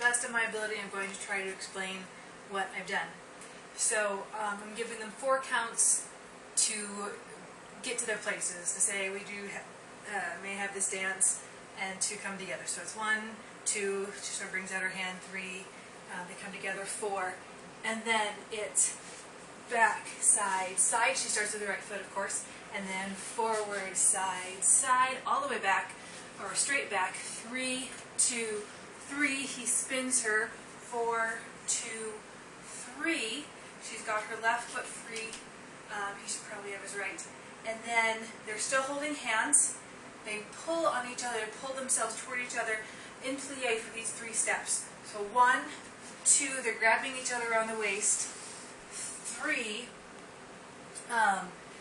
best of my ability, I'm going to try to explain what I've done. So I'm giving them 4 counts to get to their places, to say we do may have this dance, and to come together. So it's 1, 2, she sort of brings out her hand, 3, they come together, 4, and then it's back, side, side. She starts with the right foot, of course, and then forward, side, side, all the way back, or straight back, 3, 2, 3. He spins her, 4, 2, 3. She's got her left foot free. He should probably have his right. And then they're still holding hands. They pull on each other, pull themselves toward each other in plie for these 3 steps. So 1, 2, they're grabbing each other around the waist. 3,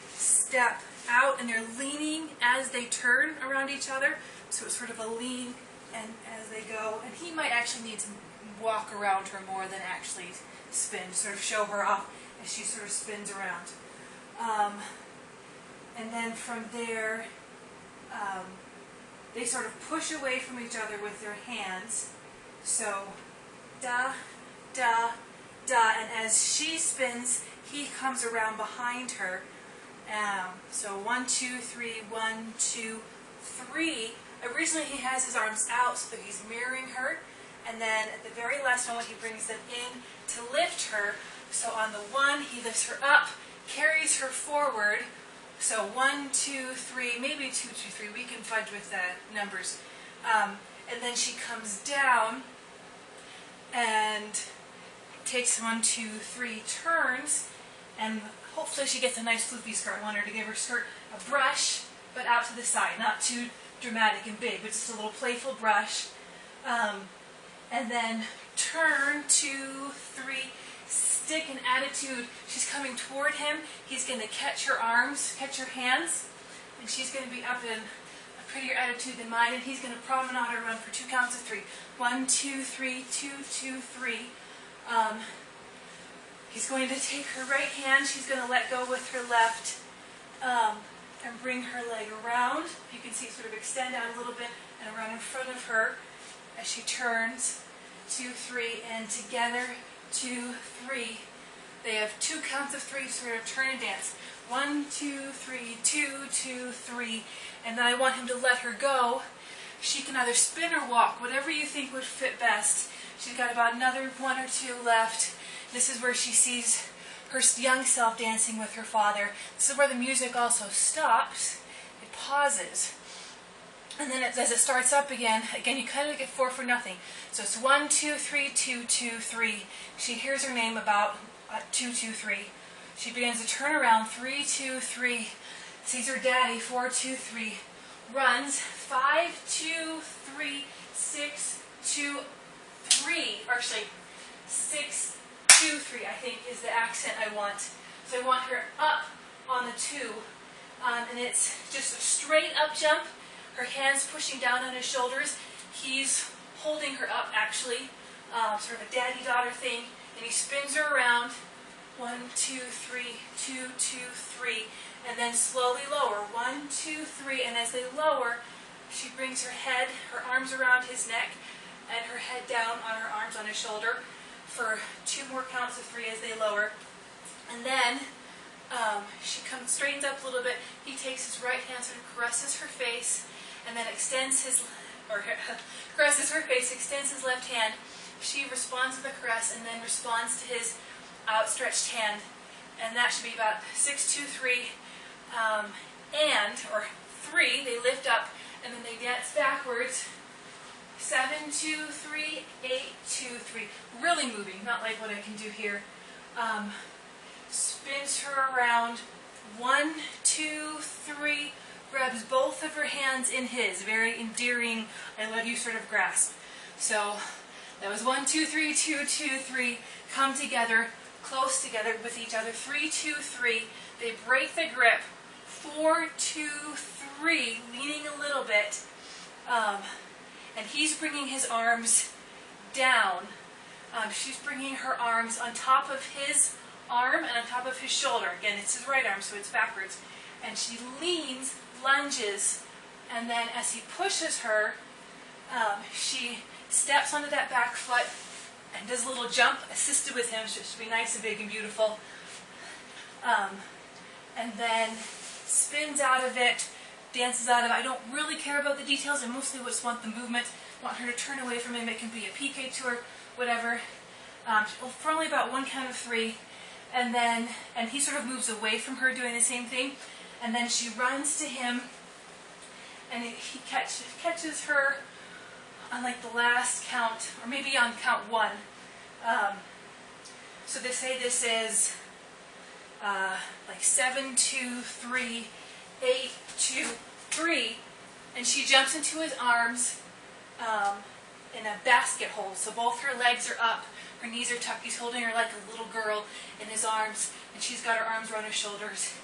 step out, and they're leaning as they turn around each other. So it's sort of a lean and as they go. And he might actually need to walk around her more than actually spin, sort of show her off as she sort of spins around. And then from there, they sort of push away from each other with their hands. So, da, da, da, and as she spins, he comes around behind her. So 1, 2, 3, 1, 2, 3. Originally he has his arms out so that he's mirroring her, and then at the very last moment he brings them in to lift her. So on the 1, he lifts her up, carries her forward. So 1, 2, 3, maybe 2, 2, 3. We can fudge with the numbers. And then she comes down and takes 1, 2, 3 turns, and hopefully she gets a nice floofy skirt. I want her to give her skirt a brush, but out to the side, not too dramatic and big, but just a little playful brush. And then turn, 2, 3, stick an attitude. She's coming toward him. He's going to catch her arms, catch her hands, and she's going to be up in a prettier attitude than mine, and he's going to promenade her around for 2 counts of 3. 1, 2, 3, 2, 2, 3. He's going to take her right hand. She's going to let go with her left, and bring her leg around. You can see it sort of extend out a little bit and around in front of her as she turns. 2, 3, and together, 2, 3. They have 2 counts of 3 to sort of turn and dance. 1, 2, 3, 2, 2, 3. And then I want him to let her go. She can either spin or walk, whatever you think would fit best. She's got about another 1 or 2 left. This is where she sees her young self dancing with her father. This is where the music also stops. It pauses. And then as it starts up again you kind of get 4 for nothing. So it's 1, 2, 3, 2, 2, 3. She hears her name about 2, 2, 3. She begins to turn around, 3, 2, 3. Sees her daddy, 4, 2, 3. Runs, 5, 2, 3, 6, 2, 3. Or actually, 6, 2, 3, I think, is the accent I want. So I want her up on the 2. And it's just a straight up jump. Her hands pushing down on his shoulders. He's holding her up, actually. Sort of a daddy-daughter thing. And he spins her around. 1, 2, 3, 2, 2, 3. And then slowly lower. 1, 2, 3. And as they lower, she brings her head, her arms around his neck, and her head down on her arms on his shoulder for 2 more counts of 3 as they lower. And then she straightens up a little bit. He takes his right hand, sort of caresses her face, and then caresses her face, extends his left hand. She responds to the caress and then responds to his outstretched hand. And that should be about 6, 2, 3, or 3. They lift up and then they dance backwards. 7, 2, 3, 8, 2, 3. Really moving, not like what I can do here. Spins her around. 1, 2, 3. Grabs both of her hands in his. Very endearing, I love you sort of grasp. So that was 1, 2, 3, 2, 2, 3. Come together, close together with each other. 3, 2, 3. They break the grip. 4, 2, 3. Leaning a little bit. And he's bringing his arms down. She's bringing her arms on top of his arm and on top of his shoulder. Again, it's his right arm, so it's backwards. And she leans, lunges, and then as he pushes her, she steps onto that back foot and does a little jump, assisted with him, so it should be nice and big and beautiful. And then spins out of it, dances out of it. I don't really care about the details. I mostly just want the movement. I want her to turn away from him. It can be a PK to her, whatever. For only about 1 count of 3. And he sort of moves away from her doing the same thing. And then she runs to him, and he catches her on like the last count, or maybe on count 1. So they say this is like 7, 2, 3, 8, 2, 3, and she jumps into his arms in a basket hold. So both her legs are up, her knees are tucked. He's holding her like a little girl in his arms, and she's got her arms around his shoulders,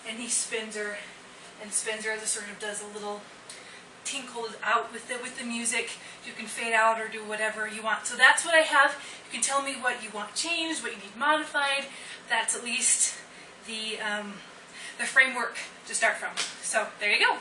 and he spins her and spins her as it sort of does a little tinkle out with the music. You can fade out or do whatever you want. So that's what I have. You can tell me what you want changed, what you need modified. That's at least the framework to start from. So there you go.